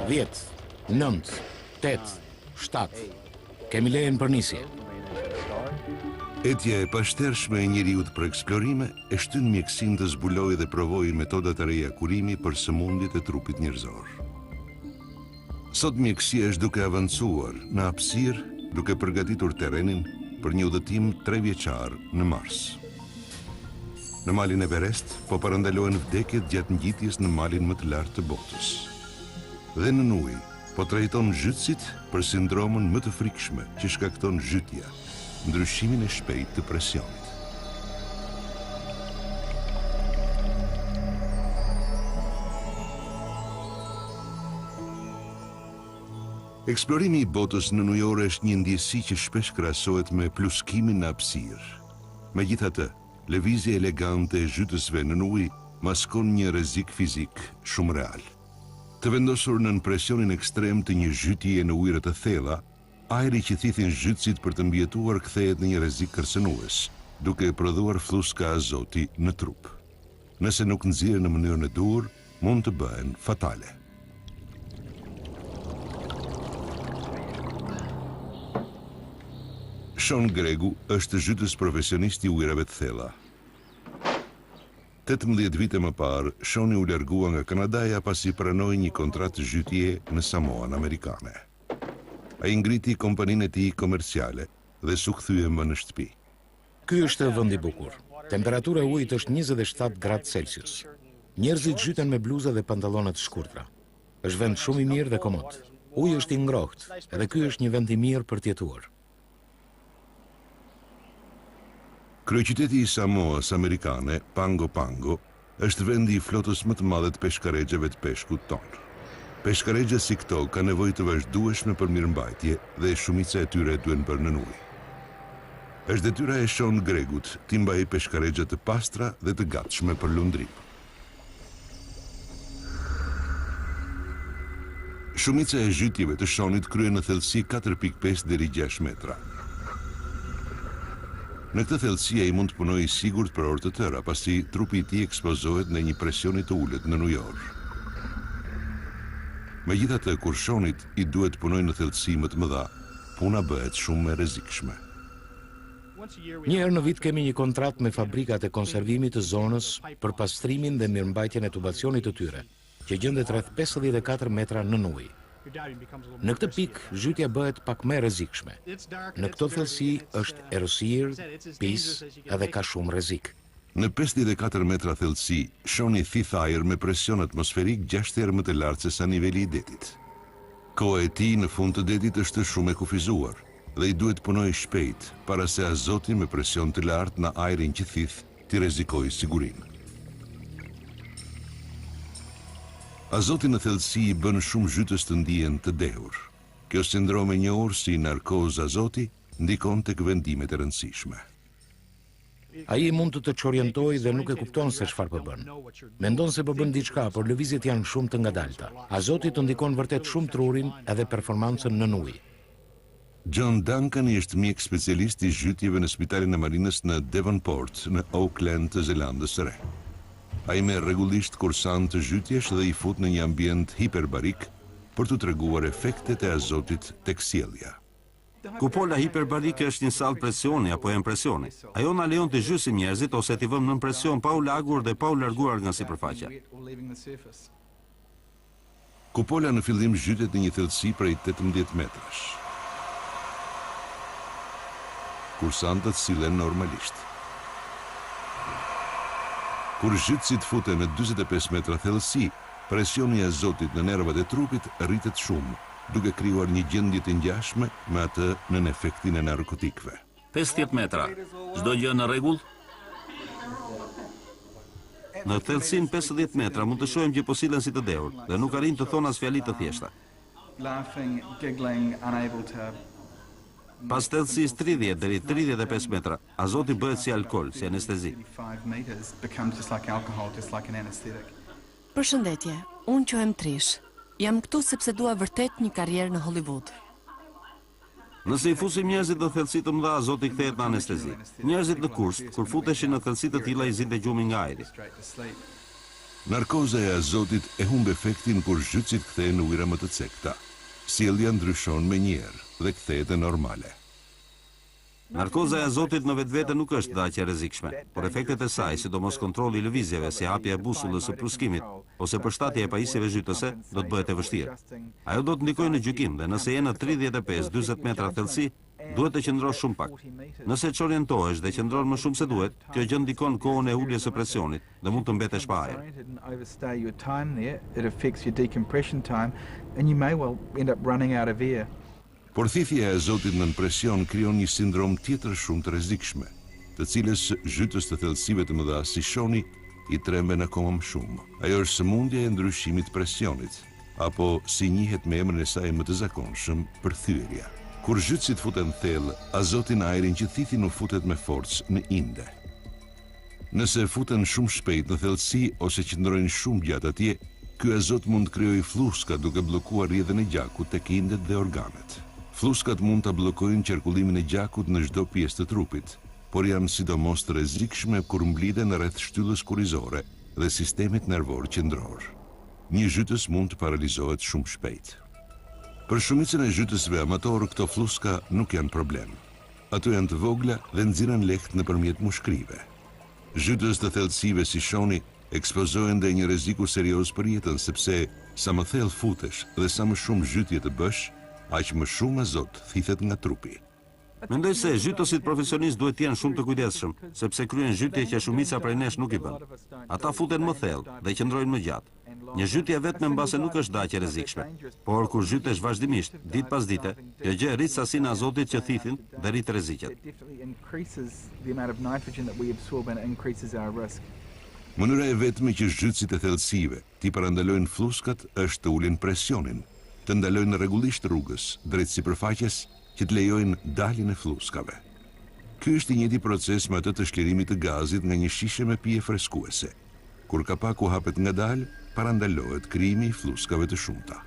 10, 9, 8, 7. Kemi lejen për nisje. Etja e pashtershme e njeriut për eksplorime e shtyn mjeksin të zbulojë dhe provojë metodat e reja kurimi për sëmundjet e trupit njerëzor. Sot mjekësia është duke avancuar në hapësirë, duke përgatitur terrenin për një udhëtim 3 vjeçar në Mars. Në malin Everest po parandalohen vdekjet gjatë ngjitjes në malin më të lartë të botës. Dhe në ujë po trajton zhytësit për sindromën më të frikshme që shkakton zhytja, ndryshimin e shpejt të presionit. Eksplorimi i botës në ujore është një ndjesi që shpesh krahasohet me pluskimin në hapësirë. Megjithatë, lëvizja elegante e zhytësve në ujë maskon një rrezik fizik shumë real. Të vendosur në presionin ekstrem të një zhytjeje në ujëra të thella, ajri që thithin zhytësit për të mbijetuar kthehet në një rrezik kërcënues, duke prodhuar fluska azoti në trup. Nëse nuk nxirren në mënyrën e duhur, mund të bëhen fatale. Sean Gregu është zhytës profesionist i ujërave të thella. 18 vite më parë, Sean u largua nga Kanadaja pasi pranoi një kontratë zhytjeje në Samoan amerikane. Ai ngriti kompaninë e tij komerciale dhe s'u kthye më në shtëpi. Ky është vend i bukur. Temperatura e ujit është 27 gradë Celsius. Njerëzit zhyten me bluza dhe pantallona të shkurtra. Është vend shumë i mirë dhe komod. Uji është i ngrohtë, edhe ky është një vend i mirë për të jetuar. Kryeqyteti i Samoas amerikane, Pago Pago, është vendi i flotës më të madhe të peshkaregjave të peshkut tonë. Peshkaregjët si këto ka nevojë të vazhdueshme për mirëmbajtje dhe shumica e tyre duhen bërë në ujë. Është detyra e Sean Gregut t'i mbajë peshkaregjët të pastra dhe të gatshme për lundrim. Shumica e zhytjeve të Seanit kryen në thellësi 4.5 deri 6 metra. Në këtë thellësi ai mund të punojë i sigurt për orë të tëra, pasi trupi i tij ekspozohet në një presioni të ulët në ujor. Megjithatë, kur Seanit i duhet të punojë në thellësi më të mëdha, puna bëhet shumë e rrezikshme. Një herë në vit kemi një kontratë me fabrikat e konservimit të zonës për pastrimin dhe mirëmbajtjen e tubacionit të tyre, që gjendet rreth 54 metra nën ujë. Në këtë pikë, zhytja bëhet pak më e rrezikshme. Në këtë thellësi është erosirë, pisë edhe ka shumë rrezik. Në 54 metra thellësi, Sean i thith ajër me presion atmosferik 6 herë më të lartë se sa niveli i detit. Koha e tij në fund të detit është shumë e kufizuar dhe i duhet punojë shpejt para se azoti me presion të lartë në ajrin që thith t'i rrezikojë sigurinë. Azoti në thellësi i bën shumë zhytës të ndihen të dehur. Kjo sindrom e njohur si narkozë azoti ndikon tek vendimet e rëndësishme. Ai mund të çorientojë dhe nuk e kupton se çfarë po bën. Mendon se po bën diçka, por lëvizjet janë shumë të ngadalta. Azoti të ndikon vërtet shumë trurin edhe performancën në ujë. John Duncan është mjek specialist i zhytjeve në Spitalin e Marinës në Devonport, në Auckland të Zelandës së Re. Ai merr rregullisht kursant të zhytjesh dhe i fut në një ambient hiperbarik për t'u treguar efektet e azotit tek sjellja. Kupola hiperbarike është një sallë presioni apo impresioni. Ajo na lejon të zhysim njerëzit ose t'i vëmë nën presion pa u lagur dhe pa u larguar nga sipërfaqja. Kupola në fillim zhytet në një thellësi prej 18 metrash. Kursantët sillen normalisht. Kur zhytësit futen në 45 metra thellësi, presioni i azotit në nervat e trupit rritet shumë, duke krijuar një gjendje të ngjashme me atë nën efektin e narkotikëve. 50 metra. Çdo gjë në rregull? Në thellësinë 50 metra mund të shohim që po sillen si të dehur dhe nuk arrin të thonë as fjali të thjeshta. Pas thellësisë 30 deri 35 metra, azoti bëhet si alkool, si anestezi. Përshëndetje, unë quhem Trish. Jam këtu sepse dua vërtet një karrierë në Hollywood. Nëse i fusim njerëzit në thellësi të mëdha, azoti kthehet në anestezi. Njerëzit në kurs, kur futeshin në thellësi të tilla, i zinte gjumi nga ajri. Narkoza e azotit e humb efektin kur zhytësit kthehen në ujëra më të cekta. Sjellja ndryshon me njerë dhe kthehet e normale. Narkoza e azotit në vetvete nuk është daqe e rrezikshme, por efektet e saj, sidomos kontrolli i lëvizjeve si hapja e busullës së pluskimit ose përshtatja e pajisjeve zhytëse, do të bëhet e vështirë. Ajo do të ndikojë në gjykim dhe nëse je në 35-40 metra thellësi, duhet të qëndrosh shumë pak. Nëse të orientohesh dhe qëndron më shumë se duhet, kjo gjë ndikon kohën e uljes së presionit dhe mund të mbetesh pa ajër. Por thithja e azotit nën presion krijon një sindrom tjetër shumë të rrezikshme, të cilës zhytës të thellësive të mëdha si shoni i tremben akoma më shumë. Ajo është sëmundja e ndryshimit të presionit, apo si njihet me emrin e saj më të zakonshëm, përthyerja. Kur zhytësit futen thellë, azoti në ajrin që thithin u futet me forcë në inde. Nëse futen shumë shpejt në thellësi ose qëndrojnë shumë gjatë atje, ky azot mund të krijojë fluska duke bllokuar rrjedhën e gjakut tek indet dhe organet. Fluskat mund të blokojnë qarkullimin e gjakut në çdo pjesë të trupit, por janë sidomos të rrezikshme kur mblidhen rreth shtyllës kurrizore dhe sistemit nervor qendror. Një zhytës mund të paralizohet shumë shpejt. Për shumicën e zhytësve amator, këto fluska nuk janë problem. Ato janë të vogla dhe nxirren lehtë nëpërmjet mushkrive. Zhytës të thellësive si shoni ekspozohen dhe një rreziku serioz për jetën, sepse sa më thellë futesh dhe sa më shumë zhytje të bësh, aq më shumë azot thithet nga trupi. Mendoj se zhytësit profesionistë duhet të jenë shumë të kujdesshëm, sepse kryen zhytje që shumica prej nesh nuk i bën. Ata futen më thellë dhe qëndrojnë më gjatë. Një zhytje vetëm mbase nuk është daqe e rrezikshme, por kur zhytesh vazhdimisht, ditë pas dite, kjo gjë rrit sasinë e azotit që thithin dhe rrit rreziqet. Mënyra e vetme që zhytësit e thellësive t'i parandalojnë fluskat është të ulin presionin, të ndalojnë rregullisht rrugës drejt sipërfaqes që të lejojnë daljen e fluskave. Ky është i njëjti proces me atë të shlirimit të gazit nga një shishe me pije freskuese. Kur kapaku hapet ngadalë, parandalohet krijimi i fluskave të shumta.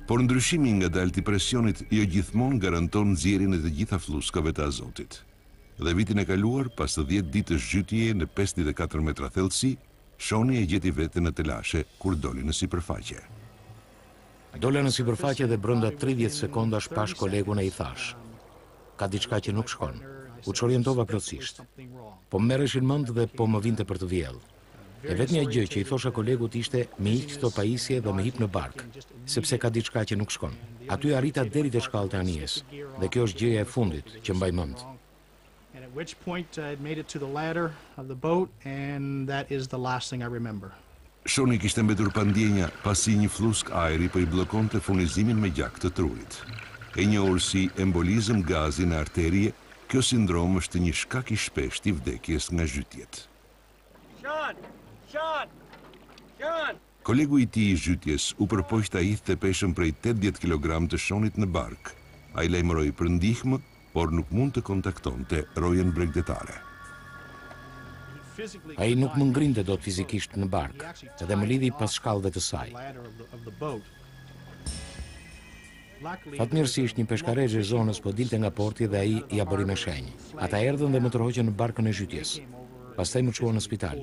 Por ndryshimi ngadalë i presionit jo gjithmonë garanton nxjerrjen e të gjitha fluskave të azotit. Dhe vitin e kaluar, pas të 10 ditësh zhytjeje në 54 metra thellësi, shoni e gjeti veten në telashe kur doli në sipërfaqe. Dola në sipërfaqe dhe brenda 30 sekondash pash kolegun e i thash: "Ka diçka që nuk shkon." U çorientova plotësisht. Po merreshin mend dhe po më vinte për të vjell. E vetmja gjë që i thosha kolegut ishte me hiq këto pajisje dhe me hip në bark, sepse ka diçka që nuk shkon. Aty arrita deri te shkallët e anijes, dhe kjo është gjëja e fundit që mbaj mend. And at which point I made it to the ladder of the boat, and that is the last thing I remember. Shoni kishte mbetur pa ndjenja pasi një flusk ajri po i bllokonte furnizimin me gjak të trurit. E njohur si embolizëm gazi në arterie, kjo sindrom është një shkak i shpeshtë i vdekjes nga zhytjet. Kolegu i tij i zhytjes u përpoq ta hidhte peshën prej 80 kg të shonit në bark. Ai lajmëroi për ndihmë, por nuk mund të kontaktonte rojen bregdetare. Ai nuk më ngrinte dot fizikisht në bark, edhe më lidhi pas shkallëve të saj. Fatmirësisht një peshkaresh i zonës po dilte nga porti dhe ai ja bëri me shenjë. Ata erdhën dhe më tërhoqën në barkën e zhytjes. Pastaj më çuan në spital.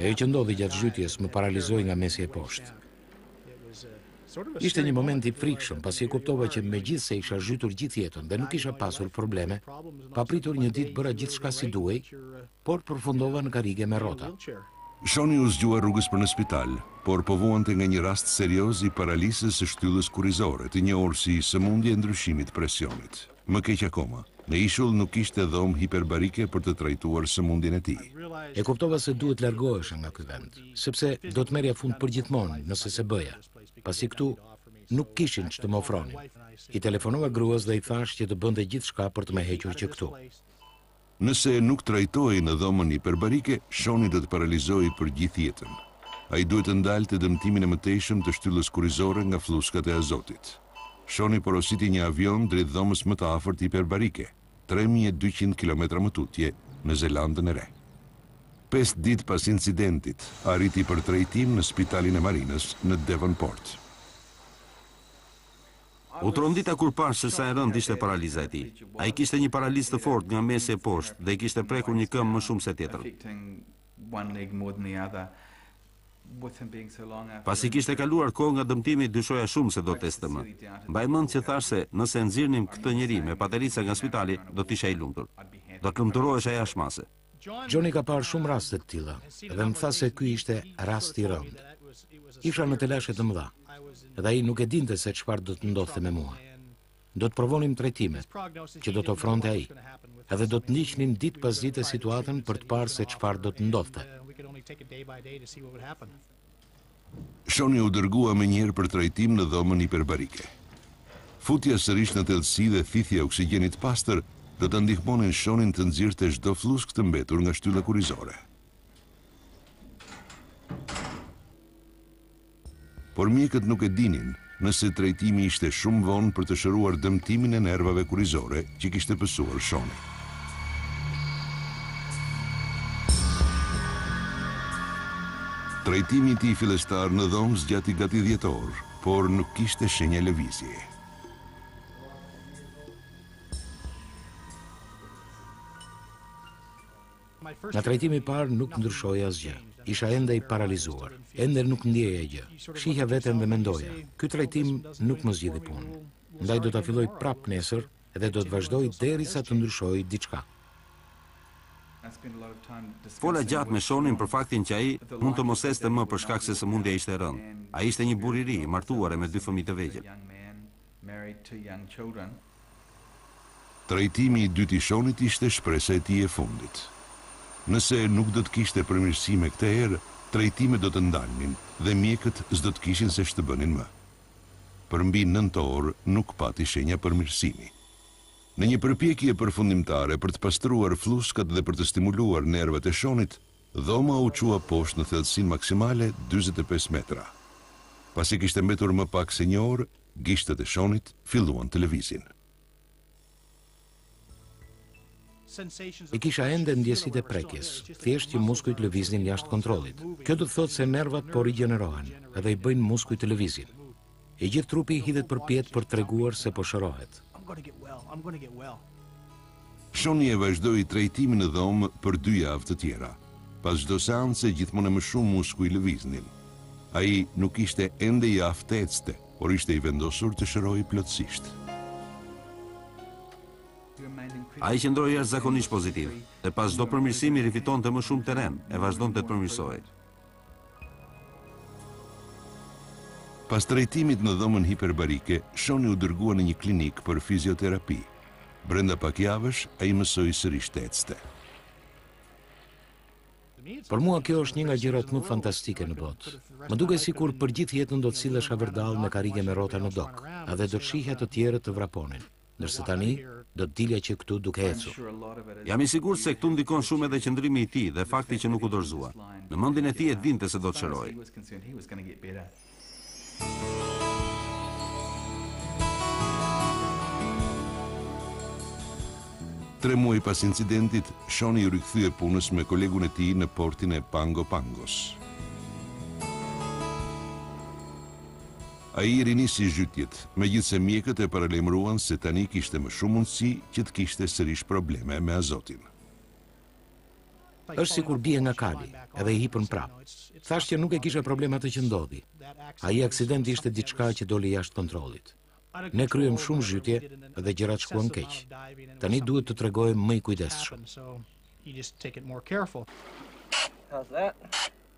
Ajo që ndodhi gjatë zhytjes më paralizoi nga mesi e poshtë. Ishte një moment i frikshëm, pasi e kuptova që megjithse isha zhytur gjithë jetën dhe nuk isha pasur probleme, papritur një ditë bëra gjithçka si duhej, por përfundova në karrige me rrota. Shoni u zgjua rrugës për në spital, por po vuante nga një rast serioz i paralisës së shtyllës kurrizore, të njohur si sëmundje e ndryshimit presionit. Më keq akoma, në ishull nuk ishte dhomë hiperbarike për të trajtuar sëmundjen e tij. E kuptova se duhet largohesha nga ky vend, sepse do të merrja fund përgjithmonë nëse se bëja. Pasi këtu nuk kishin ç'të më ofronin. I telefonova gruas dhe i thash që të bënte gjithçka për të më hequr që këtu. Nëse nuk trajtohej në dhomën hiperbarike, shoni do të paralizojë për gjithë jetën. Ai duhet të ndalte dëmtimin e mëtejshëm të shtyllës kurrizore nga fluskat e azotit. Shoni porositi një avion drejt dhomës më të afërt hiperbarike, 3200 km më tutje në Zelandën e Re. 5 ditë pas incidentit, arriti për trajtim në spitalin e marinës në Devonport. U trondita kur pash se sa e rënd ishte paraliza e tij. Ai kishte një paralizë të fortë nga mesi e poshtë dhe I kishte prekur një këmbë më shumë se tjetrën. Pasi kishte kaluar kohë nga dëmtimi, dyshoja shumë se do të testë më. Mbaj mend që thash se nëse nxirrnim këtë njeri me paterica nga spitali, do të isha I lumtur. Do të lumturohesha jashtëmase. Johnny ka parë shumë raste të tilla dhe më tha se ky ishte rasti I rënd. Isha në telashe të mëdha dhe ai nuk e dinte se çfarë do të ndodhte me mua. Do të provonim trajtimet që do të ofronte ai, edhe do të ndiqnim ditë pas dite situatën për të parë se çfarë do të ndodhte. Shoni u dërgua më njëherë për trajtim në dhomën hiperbarike. Futja sërish në tellësi dhe thithja oksigjenit pastër do të ndihmonin Shonin të nxirrte çdo flusk të mbetur nga shtylla kurrizore. Por mjekët nuk e dinin nëse trajtimi ishte shumë vonë për të shëruar dëmtimin e nervave kurrizore që kishte pësuar Shoni. Trajtimi I tij fillestar në dhomë zgjati gati 10 orë, por nuk kishte shenja lëvizje. Nga trajtimi I parë nuk ndryshoi asgjë. Isha ende I paralizuar. Ende nuk ndjeja gjë. Shihja veten dhe mendoja. Ky trajtim nuk më zgjidhi punë. Ndaj do ta filloj prap nesër dhe do të vazhdoj derisa të ndryshojë diçka. Fola gjatë me Shonin për faktin që ai mund të mos este më për shkak se sëmundja ishte e rëndë. Ai ishte një burr I ri, I martuar me 2 fëmijë të vegjël. Trajtimi I dytë I Shonit ishte shpresa e tij e fundit. Nëse nuk do të kishte përmirësime këtë herë, trajtimet do të ndalnin dhe mjekët s'do të kishin se ç'të bënin më. Për mbi 9 orë nuk pati shenja përmirësimi. Në një përpjekje përfundimtare për të pastruar fluskat dhe për të stimuluar nervat e Shonit, dhoma u qua poshtë në thellësinë maksimale 45 metra. Pasi kishte mbetur më pak se 1 orë, gishtat e Shonit filluan të lëvizin. I kisha ende ndjesitë e prekjes, thjesht që muskujt lëviznin jashtë kontrollit. Kjo do të thotë se nervat po rigjenerohen edhe I bëjnë muskujt të lëvizin. I gjithë trupi hidhet përpjet për treguar se po shërohet. Shoni e vazhdoi trajtimin në dhomë për 2 javë të tjera. Pas çdo seance gjithmonë më shumë muskuj lëviznin. Ai nuk ishte ende I aftë të ecte, por ishte I vendosur të shërojë plotësisht. Ai qëndroi jashtëzakonisht pozitiv dhe pas çdo përmirësimi rifitonte më shumë terren e vazhdonte të përmirësohej. Pas trajtimit në dhomën hiperbarike, Shoni u dërgua në një klinik për fizioterapi. Brenda pak javësh, ai mësoi sërish të ecte. Për mua kjo është një nga gjërat më fantastike në botë. Më duket sikur për gjithë jetën do të sillesha vërdall me karrige me rrota në dok, edhe do të shihja të tjerët të vraponin. Ndërsa tani do të dilja që këtu duke ecur. Jam I sigurt se këtu ndikon shumë edhe qëndrimi I tij dhe fakti që nuk u dorëzua. Në mendjen e tij e dinte se do të shërojë. Tre muaj pas incidentit, Shoni u rikthye punës me kolegun e tij në portin e Pango Pangos. Ai rinisi zhytjet, megjithse mjekët e paralajmëruan se tani kishte më shumë mundësi që të kishte sërish probleme me azotin. Është sikur bie nga kali, edhe I hipën prap. Thash që nuk e kisha probleme atë që ndodhi. Ai aksidenti ishte diçka që doli jashtë kontrollit. Ne kryem shumë zhytje dhe gjërat shkuan keq. Tani duhet të tregohem më I kujdesshëm.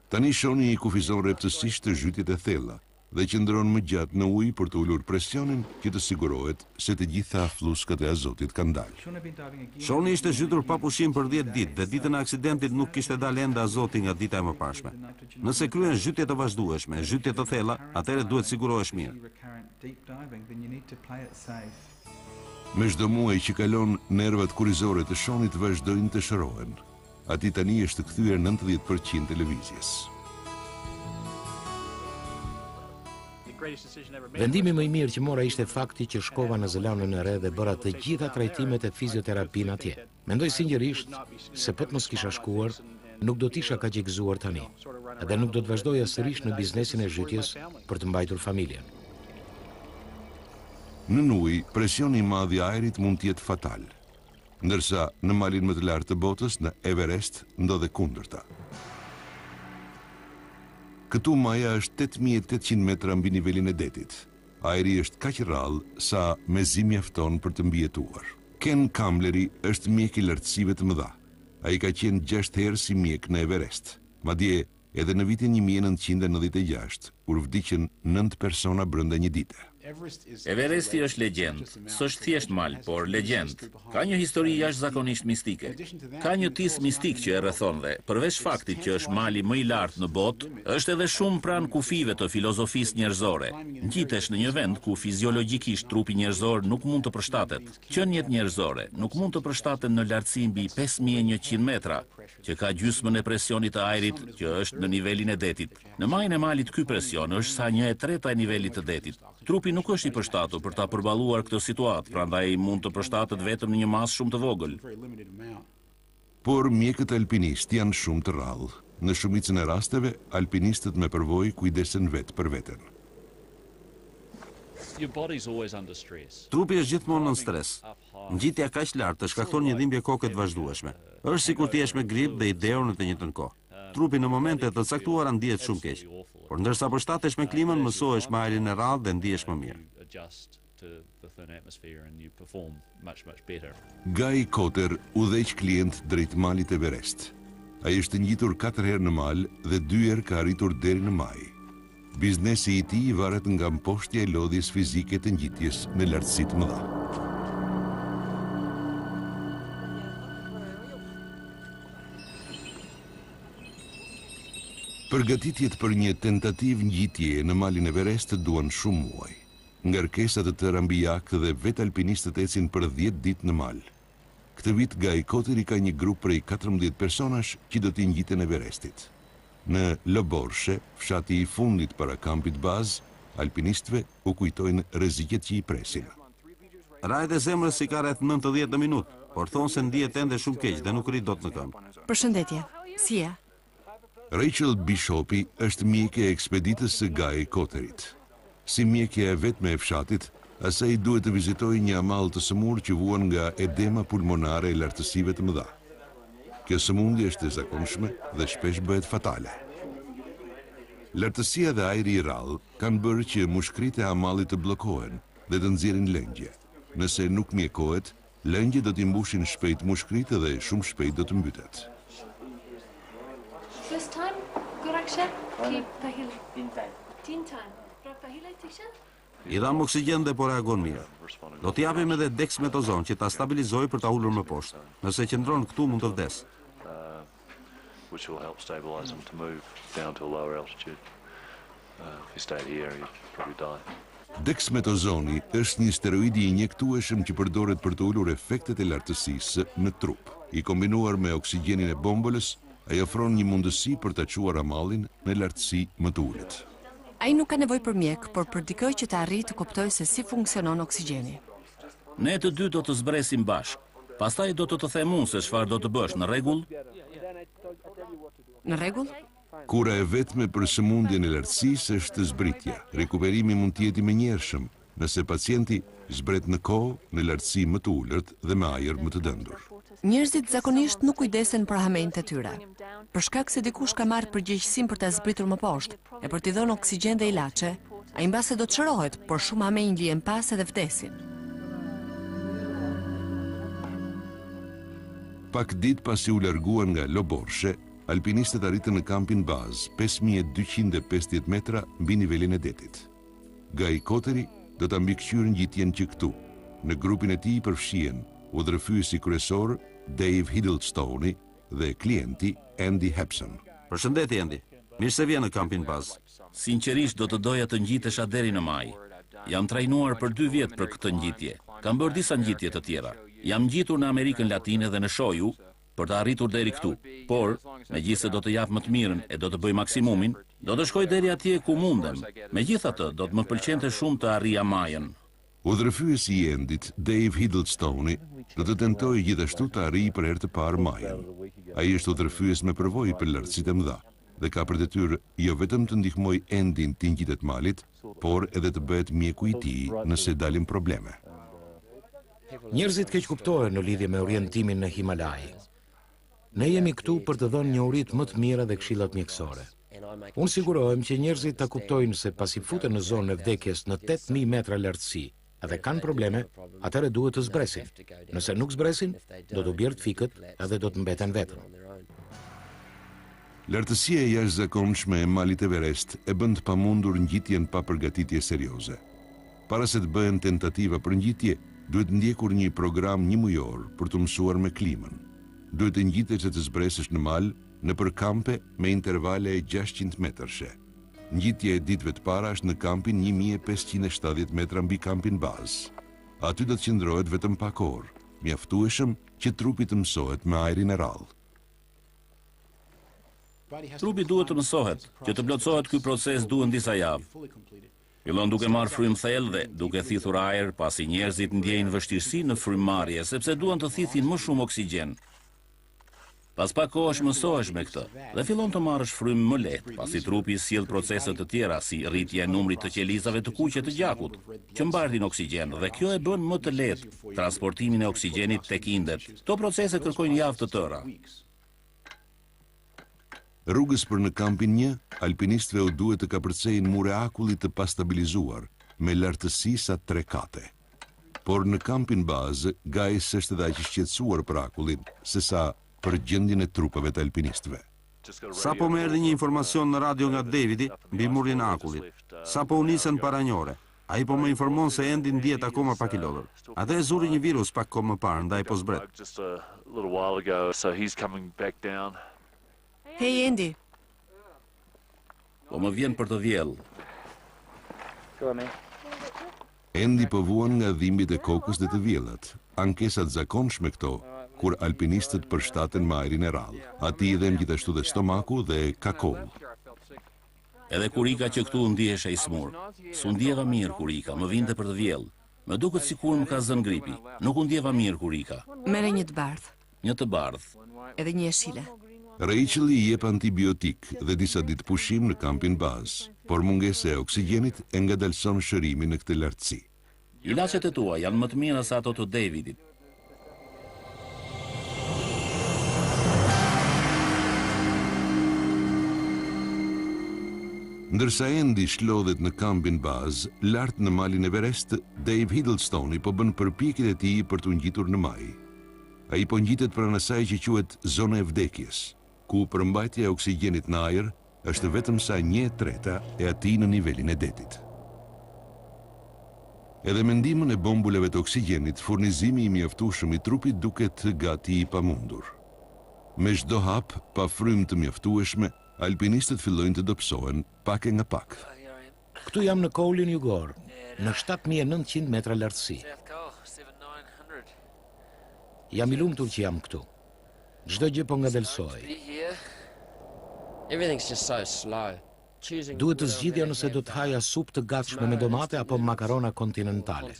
Tani Shoni I kufizon rreptësisht të zhytjet e thella dhe qëndron më gjatë në ujë për të ulur presionin që të sigurohet se të gjitha fluskat e azotit kanë dalë. Shoni ishte zhytur pa pushim për 10 ditë dhe ditën e aksidentit nuk kishte dalë ende azoti nga dita e mëparshme. Nëse kryen zhytje të vazhdueshme, zhytje të thella, atëherë duhet sigurohesh mirë. Me çdo muaj që kalon, nervat kurrizore të Shonit vazhdojnë të shërohen. Ati tani është kthyer 90% e lëvizjes. Vendimi më I mirë që mora ishte fakti që shkova në Zelandën e Re dhe bëra të gjitha trajtimet e fizioterapinë atje. Mendoj sinqerisht se po të mos kisha shkuar, nuk do t'isha kaq I gëzuar tani, edhe nuk do të vazhdoja sërish në biznesin e zhytjes për të mbajtur familjen. Në ujë, presioni i madh i ajrit mund të jetë fatal, ndërsa në malin më të lartë të botës, në Everest, ndodhe kundërta. Këtu maja është 8800 metra mbi nivelin e detit. Ajri është kaq rrallë sa mezi mjafton për të mbijetuar. Ken Kamleri është mjek i lartësive të mëdha. Ai ka qenë 6 herë si mjek në Everest. Madje edhe në vitin 1996, kur vdiqën 9 persona brenda një dite. Everesti është legjend, s'është thjesht mal, por legjend. Ka një histori jashtëzakonisht mistike. Ka një tis mistik që e rrethon dhe, përveç faktit që është mali më i lartë në botë, është edhe shumë pranë kufive të filozofisë njerëzore. Ngjitesh në një vend ku fiziologjikisht trupi njerëzor nuk mund të përshtatet. Qenjet njerëzore nuk mund të përshtaten në lartësi mbi 5100 metra, që ka gjysmën e presionit të ajrit që është në nivelin e detit. Në majën e malit ky presion është sa 1/3 e nivelit të detit. Trupi nuk është i përshtatur për ta përballuar këtë situatë, prandaj mund të përshtatet vetëm në një masë shumë të vogël. Por mjekët alpinistë janë shumë të rrallë. Në shumicën e rasteve, alpinistët me përvojë kujdesen vetë për veten. Trupi është gjithmonë në stres. Ngjitja kaq lartë shkakton një dhimbje koke të vazhdueshme. Është sikur ti jesh me grip dhe ideur në të njëjtën kohë. Trupi në momente të caktuara ndihet shumë keq, por ndërsa përshtatesh me klimën, mësohesh me ajrin e rrallë dhe ndihesh më mirë. Guy Cotter udhëheq klient drejt malit Everest. Ai është ngjitur 4 herë në mal dhe 2 herë ka arritur deri në maj. Biznesi i tij varet nga mposhtja e lodhjes fizike të ngjitjes në lartësi të mëdha. Përgatitjet për një tentativ ngjitje në malin Everest duan shumë muaj. Ngarkesat të tëra mbi jak dhe vetë alpinistët ecin për 10 ditë në mal. Këtë vit Guy Cotter ka një grup prej 14 personash që do t'i ngjiten Everestit. Në Loborshe, fshati i fundit para kampit bazë, alpinistëve u kujtojnë rreziqet që i presin. Rajt e zemrës si ka rreth 90 në minutë, por thonë se ndihet ende shumë keq dhe nuk rrit dot në këmbë. Përshëndetje, si je? Rachel Bishopi është mjekja e ekspeditës së Guy Cotterit. Si mjekja e vetme e fshatit, asaj duhet të vizitojë një amall të sëmur që vuan nga edema pulmonare e lartësive të mëdha. Kjo sëmundje është e zakonshme dhe shpesh bëhet fatale. Lartësia dhe ajri i rrallë kanë bërë që mushkritë e amallit të bllokohen dhe të nxjerrin lëngje. Nëse nuk mjekohet, lëngjet do t'i mbushin shpejt mushkritë dhe shumë shpejt do të mbytet. I dham oksigjen dhe po reagon mirë. Do t'i japim edhe dexmetozon që ta stabilizoj për ta ulur më poshtë. Nëse qëndron këtu mund të vdes. Which will help stabilize them to move down to a lower altitude. If you stayed here, you'd probably die. Dexmetozoni është një steroid i injektueshëm që përdoret për të ulur efektet e lartësisë në trup. I kombinuar me oksigjenin e bombolës, ai ofron një mundësi për ta çuar amallin në lartësi më të ulët. Ai nuk ka nevojë për mjek, por për dikë që të arrijë të kuptojë se si funksionon oksigjeni. Ne të dy do të zbresim bashkë. Pastaj do të them unë se çfarë do të bësh, në rregull? Në rregull? Kura e vetme për sëmundjen e lartësisë është zbritja. Rikuperimi mund të jetë i menjëhershëm nëse pacienti zbret në kohë, në lartësi më të ulët dhe me ajër më të dëndur. Njerëzit zakonisht nuk kujdesen për hamenjtë e tyre. Për shkak se dikush ka marrë përgjegjësinë për ta zbritur më poshtë e për t'i dhënë oksigjen dhe ilaçe, ai mbase do të çrohet, por shumë hamenj lihen pas edhe vdesin. Pak ditë pasi u larguan nga Loborshe, alpinistët arritën në kampin bazë, 5250 metra mbi nivelin e detit. Guy Cotteri do ta mbikëqyrë ngjitjen që këtu. Në grupin e tij përfshihen udhërfyesi kryesor Dave Hiddlestone dhe klienti Andy Hepson. Përshëndetje Andy. Mirë se vjen në kampin bazë. Sinqerisht do të doja të ngjitesha deri në maj. Jam trajnuar për 2 vjet për këtë ngjitje. Kam bërë disa ngjitje të tjera. Jam ngjitur në Amerikën Latine dhe në Shoju për të arritur deri këtu. Por, megjithëse do të jap më të mirën e do të bëj maksimumin, do të shkoj deri atje ku mundem. Megjithatë, do të më pëlqente shumë të arrija majën. Udhërfyesi i Endit, Dave Hiddlestone, do të tentojë gjithashtu të arrijë për herë të parë majën. Ai është udhërfyes me përvojë për lartësitë e mëdha. dhe ka për detyrë jo vetëm të ndihmoj Endin të ngjitet malit, por edhe të bëhet mjeku i tij nëse dalin probleme. Njerëzit keq kuptohen në lidhje me orientimin në Himalaj. Ne jemi këtu për të dhënë njohuritë më të mira dhe këshillat mjekësore. Unë sigurohem që njerëzit ta kuptojnë se pasi futen në zonën e vdekjes në 8000 metra lartësi edhe kanë probleme, atëherë duhet të zbresin. Nëse nuk zbresin, do të bjerë të fikët edhe do të mbeten vetëm. Lartësia e jashtëzakonshme e malit Everest e bën të pamundur ngjitjen pa përgatitje serioze. Para se të bëhen tentativa për ngjitje, duhet ndjekur një program një mujor për të mësuar me klimën. Duhet të ngjitesh dhe të zbresësh në mal nëpër kampe me intervale 600 metrëshe. Ngjitja e ditëve të para është në kampin 1570 metra mbi kampin bazë. Aty do të qëndrohet vetëm pak orë, mjaftueshëm që trupi të mësohet me ajrin e rrallë. Trupi duhet të mësohet, që të plotësohet ky proces duhen disa javë. Fillon duke marrë frymë thellë dhe duke thithur ajër, pasi njerëzit ndjejnë vështirësi në frymëmarrje sepse duan të thithin më shumë oksigjen. Pas pak kohësh mësohesh me këtë dhe fillon të marrësh frymë më lehtë, pasi trupi sjell procese të tjera si rritja e numrit të qelizave të kuqe të gjakut, që mbardhin oksigjen dhe kjo e bën më të lehtë transportimin e oksigjenit tek indet. Këto procese kërkojnë javë të tëra. Rrugës për në kampin 1, alpinistëve u duhet të kapërcejnë mure akullit të pastabilizuar, me lartësi sa 3 kate. Por në kampin bazë, Gajs është edhe aq i shqetësuar për akullin, sesa për gjendjen e trupave të alpinistëve. Sapo më erdhi një informacion në radio nga Davidi mbi murin e akullit. Sapo u nisën para një ore. Ai po më informon se Endi ndihet akoma pak i lodhur. Atë e zuri një virus pak kohë më parë, ndaj po zbret. Hey, Andy. Po më vjen për të vjell. Endi po vuan nga dhimbjet e kokës dhe të vjellat. Ankesat zakonshme këto, kur alpinistët përshtaten me ajrin e rrallë. Ati idhem gjithashtu dhe stomaku dhe kakoll. Edhe kurika që këtu ndihesh ai smur. S'u ndjeva mirë kurika, më vinte për të vjell. Më duket sikur më ka zënë gripi. Nuk u ndjeva mirë kurika. Merre një të bardhë. Një të bardhë. Edhe një jeshile. Rachel i jep antibiotik dhe disa ditë pushim në kampin bazë, por mungesa e oksigjenit e ngadalson shërimin në këtë lartësi. Ilaçet e tua janë më të mira se ato të Davidit. Ndërsa Andy shlodhet në kampin bazë, lart në malin Everest, Dave Hiddlestoni po bën përpjekjet e tij për të ngjitur në maj. Ai po ngjitet pranë asaj që quhet zona e vdekjes, ku përmbajtja e oksigjenit në ajër është vetëm sa 1/3 e atij në nivelin e detit. Edhe me ndihmën e bombulave të oksigjenit, furnizimi i mjaftueshëm i trupit duket gati i pamundur. Me çdo hap, pa frymë të mjaftueshme, alpinistët fillojnë të dobësohen pak e nga pak. Këtu jam në Kolin Jugor, në 7900 metra lartësi. Jam i lumtur që jam këtu. Çdo gjë po ngadalsoj. Duhet të zgjidhja nëse do të haja supë të gatshme me domate apo makarona kontinentale.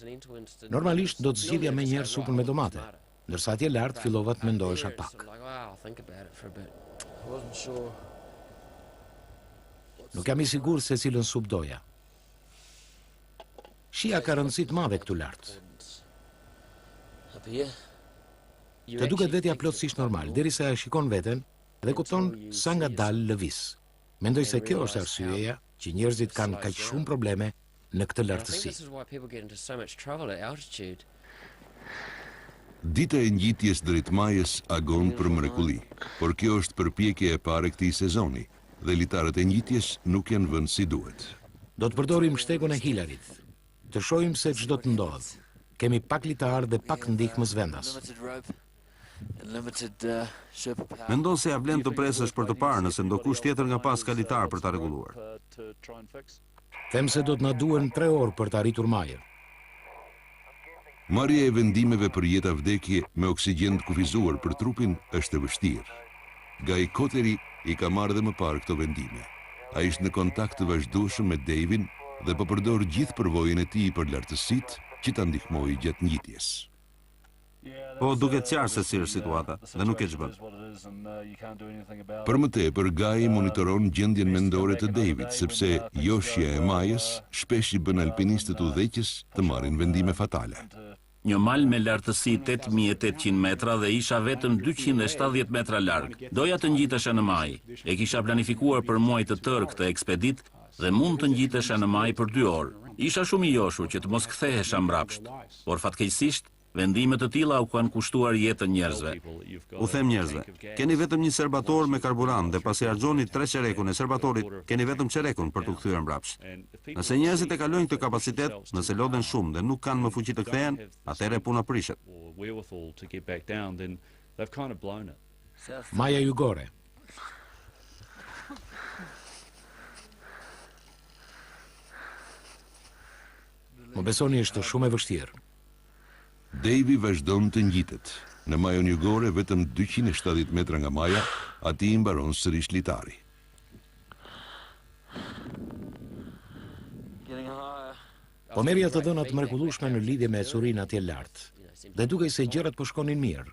Normalisht do të zgjidhja me njerë supën me domate, ndërsa atje lart fillova të mendohesha pak. Nuk jam i sigurt se cilën supë doja. Shija ka rëndësi të madhe këtu lart. Të duket vetja plotësisht normal, derisa e shikon veten dhe kupton sa ngadalë lëviz. Mendoj se kjo është arsyeja që njerëzit kanë kaq shumë probleme në këtë lartësi. Dita e ngjitjes drejt majës agon për mrekulli, por kjo është përpjekje e parë këtij sezoni dhe litarët e ngjitjes nuk janë vënë si duhet. Do të përdorim shtegun e Hilarit. Të shohim se ç'do të ndodh. Kemi pak litar dhe pak ndihmës vendas. Mendon se ja vlen të presësh për të parë nëse ndokush tjetër nga pas ka litar për ta rregulluar. Them se do të na duhen 3 orë për të arritur majën. Marrja e vendimeve për jeta vdekje me oksigjen të kufizuar për trupin është e vështirë. Guy Koteri i ka marrë dhe më parë këto vendime. Ai është në kontakt të vazhdueshëm me Davin dhe po përdor gjithë përvojën e tij për lartësitë që ta ndihmojë gjatë ngjitjes. Po duket qartë se si është situata dhe nuk e ç'bën. Për më tepër, Gai monitoron gjendjen mendore të David, sepse joshja e majës shpesh i bën alpinistët udhëheqës të marrin vendime fatale. Një mal me lartësi 8.800 metra dhe isha vetëm 270 metra larg. Doja të ngjitesha në maj. E kisha planifikuar për muaj të tërë këtë ekspedit dhe mund të ngjitesha në maj për 2 orë. Isha shumë i joshur që të mos kthehesha mbrapsht, por fatkeqësisht vendimet të tilla u kanë kushtuar jetën njerëzve. U them njerëzve, keni vetëm një serbator me karburant dhe pasi harxhoni 3 çerekun e serbatorit, keni vetëm çerekun për të kthyer mbrapsht. Nëse njerëzit e kalojnë këtë kapacitet, nëse lodhen shumë dhe nuk kanë më fuqi të kthehen, atëherë puna prishet. Maja jugore. Më besoni është shumë e vështirë. Davy vazhdon të ngjitet. Në majën jugore, vetëm 270 metra nga maja, ati i mbaron sërish litari. Po merja të dhënat mrekullueshme në lidhje me ecurin atje lart. Dhe dukej se gjërat po shkonin mirë.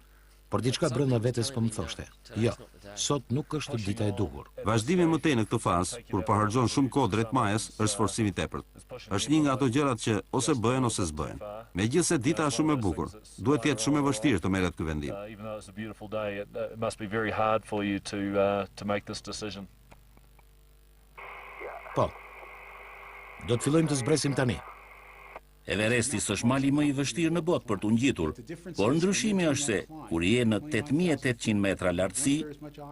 Por diçka brenda vetes po më thoshte, jo, sot nuk është dita e duhur. Vazhdimi më tej në këtë fazë, kur po harxhon shumë kohë drejt majës, është sforcim i tepërt. Është një nga ato gjërat që ose bëhen ose s'bëhen. Megjithëse dita është shumë e bukur, duhet të jetë shumë e vështirë të merret ky vendim. Po. Do të fillojmë të zbresim tani. Everesti është mali më i vështirë në botë për të ngjitur, por ndryshimi është se kur je në 8.800 metra lartësi,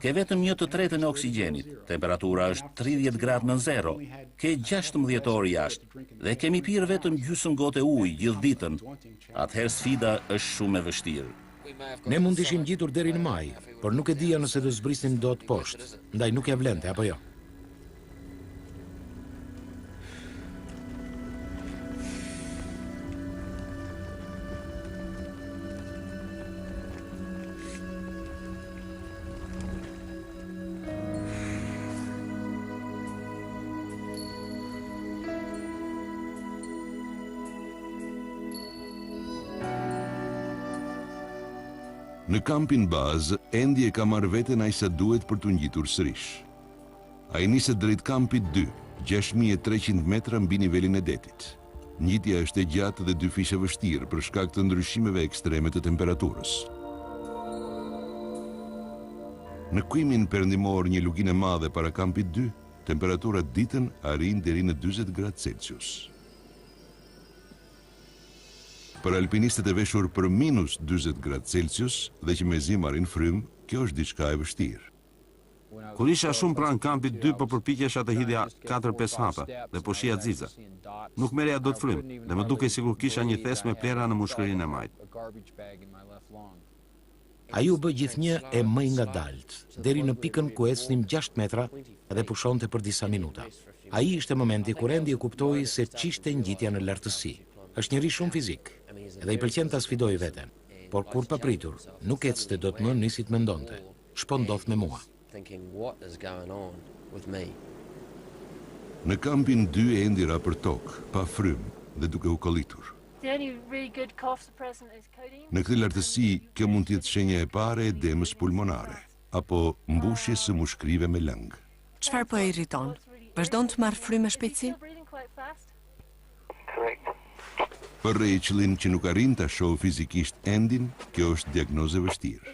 ke vetëm 1/3 e oksigjenit, temperatura është 30 gradë nën zero, ke 16 orë jashtë dhe kemi pirë vetëm gjysmë gote ujë gjithë ditën. Atëherë sfida është shumë e vështirë. Ne mund të ishim ngjitur deri në maj, por nuk e dija nëse do zbrisnim dot poshtë, ndaj nuk ja vlente apo jo. Në kampin bazë, Andy e ka marrë veten aq sa duhet për të ngjitur sërish. Ai niset drejt kampit 2, 6300 metra mbi nivelin e detit. Ngjitja është e gjatë dhe dyfish e vështirë për shkak të ndryshimeve ekstreme të temperaturës. Në kujmin perëndimor një luginë e madhe para kampit 2, temperatura ditën arrin deri në 40 gradë Celsius. Për alpinistët e veshur për minus 40 gradë Celsius dhe që mezi marrin frymë, kjo është diçka e vështirë. Kur isha shumë pranë kampit 2, po përpiqesha të hidhja 4-5 hapa dhe po shija xixa. Nuk merreja dot frymë dhe më dukej sikur kisha një thes me plera në mushkërinë e majt. Ai u bë gjithnjë e më i ngadalt, deri në pikën ku ecnim 6 metra dhe pushonte për disa minuta. Ai ishte momenti kur Andy e kuptoi se ç'ishte ngjitja në lartësi. Është njëri shumë fizik, edhe i pëlqen ta sfidojë veten, por kur papritur, nuk ecte dot më nisi të mendonte. Ç'po ndodh me mua? Në kampin 2 Andy ra për tokë, pa frymë dhe duke u kollitur. Në këtë lartësi, kjo mund të jetë shenja e parë e edemës pulmonare, apo mbushje së mushkërive me lëng. Çfarë po e irriton? Vazhdon të marr frymë me shpejtësi? Për Rachelin që nuk arrin ta shohë fizikisht Andyn, kjo është diagnoze vështirë.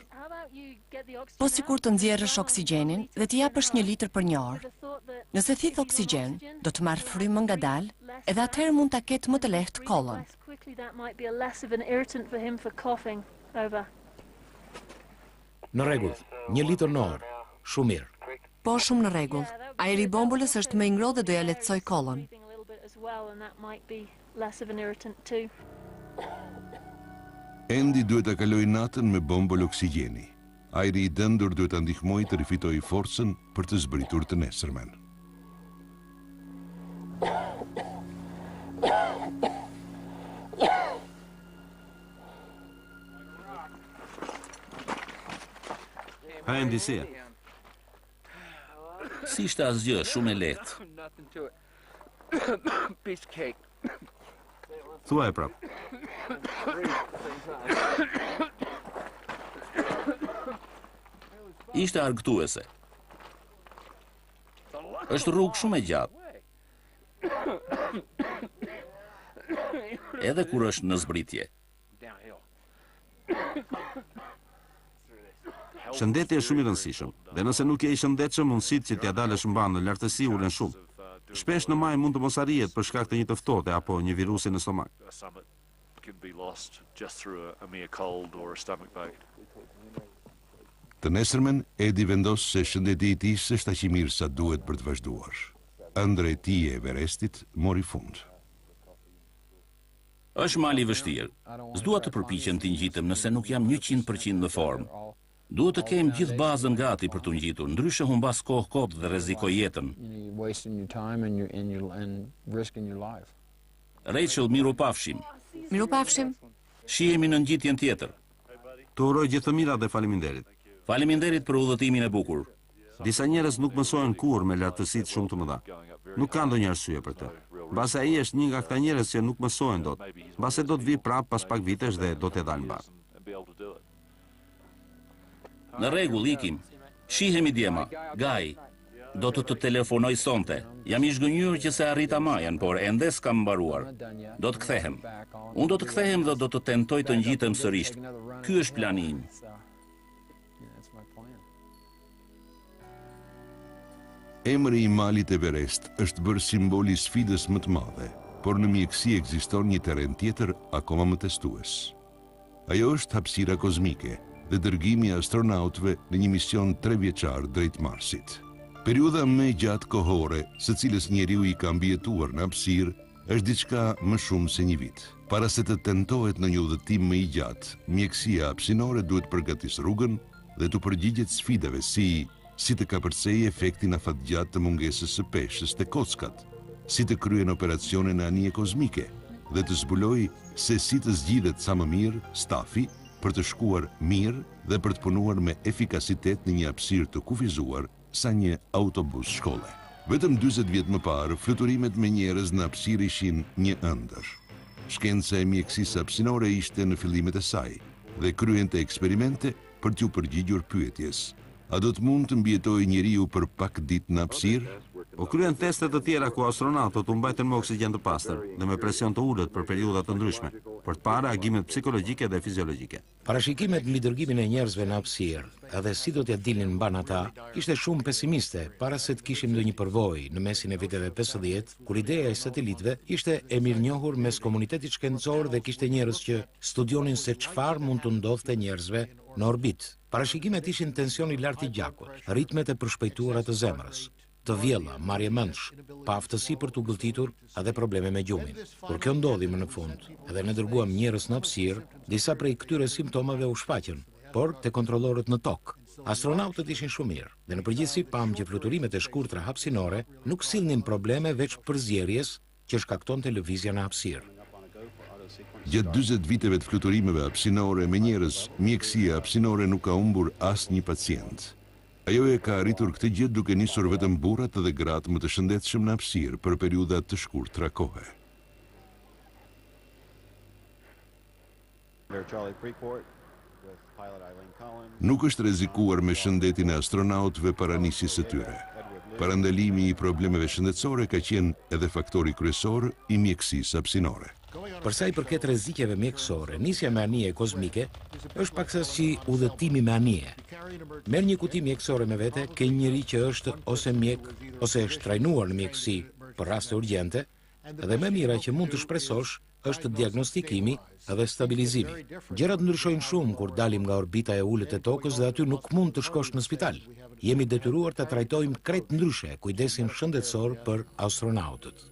Po sikur të nxjerrësh oksigjenin dhe t'i japësh 1 litër për 1 orë. Nëse thith oksigjen, do të marr frymë ngadalë, edhe atëherë mund ta ketë më të lehtë kollën. Në rregull, 1 litër në orë. Shumë mirë. Po shumë në rregull. Ajri i bombulës është më i ngrohtë dhe do ja lehtësoj kollën. Andy duhet ta kalojë natën me bombol oksigjeni. Ajri i dëndur duhet ta ndihmojë të rifitojë forcën për të zbritur të nesërmen. Andy, si? Si ishte asgjë, shumë e lehtë. Thuaj prap. Ishte argëtuese. Është rrugë shumë e gjatë. Edhe kur është në zbritje. Shëndeti është shumë i rëndësishëm, dhe nëse nuk je i shëndetshëm, mundësitë që t'ja dalësh mban në lartësi ulen shumë. Shpesh në maj mund të mos arrihet për shkak të një të ftohte apo një virusi në stomak. Të nesërmen, Edi vendos se shëndeti i tij s'është aq i mirë sa duhet për të vazhduar. Ëndra e tij e Everestit mori fund. Është mali i vështirë. S'dua të përpiqem të ngjitem nëse nuk jam 100% në formë. Duhet të kem gjithë bazën gati për të ngjitur, ndryshe humbas kohë kot dhe rrezikoj jetën. Rachel, mirupafshim. Mirupafshim. Shihemi në ngjitjen tjetër. Të uroj gjithë të mirat dhe faleminderit. Faleminderit për udhëtimin e bukur. Disa njerëz nuk mësojnë kurrë me lartësitë shumë të mëdha. Nuk ka ndonjë arsye për të. Mbase ai është një nga këta njerëz që nuk mësojnë dot. Mbase do të vi prapë pas pak vitesh dhe do të dalë mbar. Në rregull, ikim. Shihemi djema. Gaj. Do të të telefonoj sonte. Jam i zhgënjur që se arrita majën, por ende s'kam mbaruar. Do të kthehem. Unë do të kthehem dhe do të tentoj të ngjitem sërish. Ky është plani im. Emri i malit Everest është bërë simboli sfidës më të madhe, por në mjeksi ekziston një terren tjetër akoma më testues. Ajo është hapësira kozmike dhe dërgimi i astronautëve në një mision 3 vjeçar drejt Marsit. Periudha më e gjatë kohore së cilës njeriu i ka mbijetuar në hapësirë është diçka më shumë se një vit. Para se të tentohet në një udhëtim më i gjatë, mjekësia hapësinore duhet përgatisë rrugën dhe të përgjigjet sfidave si të kapërcej efektin afatgjatë të mungesës së peshës të kockat, si të kryen operacione në anije kozmike dhe të zbuloj se si të zgjidhet sa më mirë stafi për të shkuar mirë dhe për të punuar me efikasitet në një hapësirë të kufizuar sa një autobus shkolle. Vetëm 40 vjet më parë, fluturimet me njerëz në hapësirë ishin një ëndër. Shkenca e mjekësisë hapësinore ishte në fillimet e saj dhe kryente eksperimente për t'u përgjigjur pyetjes: a do të mund të mbjetoj njeriu për pak ditë në hapësirë? Po kryen teste të tjera ku astronautët u mbajtën me oksigjen të pastër dhe me presion të ulët për periudha të ndryshme, për të parë agimet psikologjike dhe fiziologjike. Parashikimet mbi dërgimin e njerëzve në hapësirë, edhe si do t'ja dilnin mban ata, ishte shumë pesimiste para se të kishim ndonjë përvojë në mesin e viteve 50, kur ideja e satelitëve ishte e mirënjohur mes komunitetit shkencor dhe kishte njerëz që studionin se çfarë mund të ndodhte njerëzve në orbit. Parashikimet ishin tensioni i lartë i gjakut, ritmet e përshpejtuara të zemrës, të vjella, marrje mendsh, pa aftësi për t'u gëlltitur edhe probleme me gjumin. Kur kjo ndodhi më në fund, edhe ne dërguam njerëz në hapësirë, disa prej këtyre simptomave u shfaqën, por te kontrollorët në tokë. Astronautët ishin shumë mirë, dhe në përgjithësi pam që fluturimet e shkurtra hapësinore nuk sillnin probleme veç përzierjes që shkaktonte lëvizja në hapësirë. Gjatë 40 viteve të fluturimeve hapësinore me njerëz, mjekësia hapësinore nuk ka humbur asnjë pacient. Ajo e ka arritur këtë gjë duke nisur vetëm burrat dhe gratë më të shëndetshëm në hapësirë për periudha të shkurtra kohe. Nuk është rrezikuar me shëndetin e astronautëve para nisjes së tyre. Parandalimi i problemeve shëndetësore ka qenë edhe faktori kryesor i mjekësisë hapësinore. Për sa i përket rrezikjeve mjekësore, nisja me anije kozmike është paktësi udhëtimi me anije. Merr një kuti mjekësore me vete, ke një njeri që është ose mjek ose është trajnuar në mjekësi për raste urgjente, dhe më mira që mund të shpresosh është diagnostikimi dhe stabilizimi. Gjërat ndryshojnë shumë kur dalim nga orbita e ulët e tokës dhe aty nuk mund të shkosh në spital. Jemi detyruar të trajtojmë krejt ndryshe kujdesin shëndetësor për astronautët.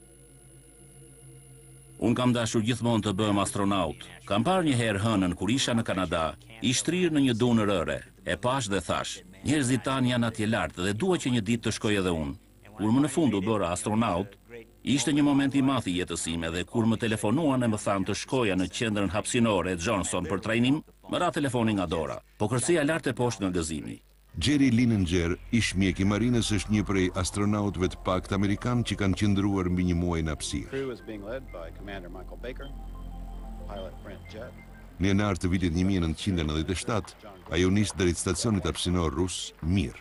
Unë kam dashur gjithmonë të bëhem astronaut. Kam parë një herë hënën kur isha në Kanada, i shtrirë në një dunë rëre. E pash dhe thash, njerëzit tanë janë atje lartë dhe dua që një ditë të shkoj edhe unë. Kur më në fund u bëra astronaut, ishte një moment i madh i jetës time dhe kur më telefonuan e më thanë të shkoja në qendrën hapësinore Johnson për trajnim, më ra telefonin nga dora. Po kërceja lart e poshtë nga gëzimi. Jerry Linenger, ish mjek i marinës, është një prej astronautëve të paktë amerikan që kanë qëndruar mbi një muaj në hapësirë. Në janar të vitit 1997, ajo nis drejt stacionit hapësinor rus Mir.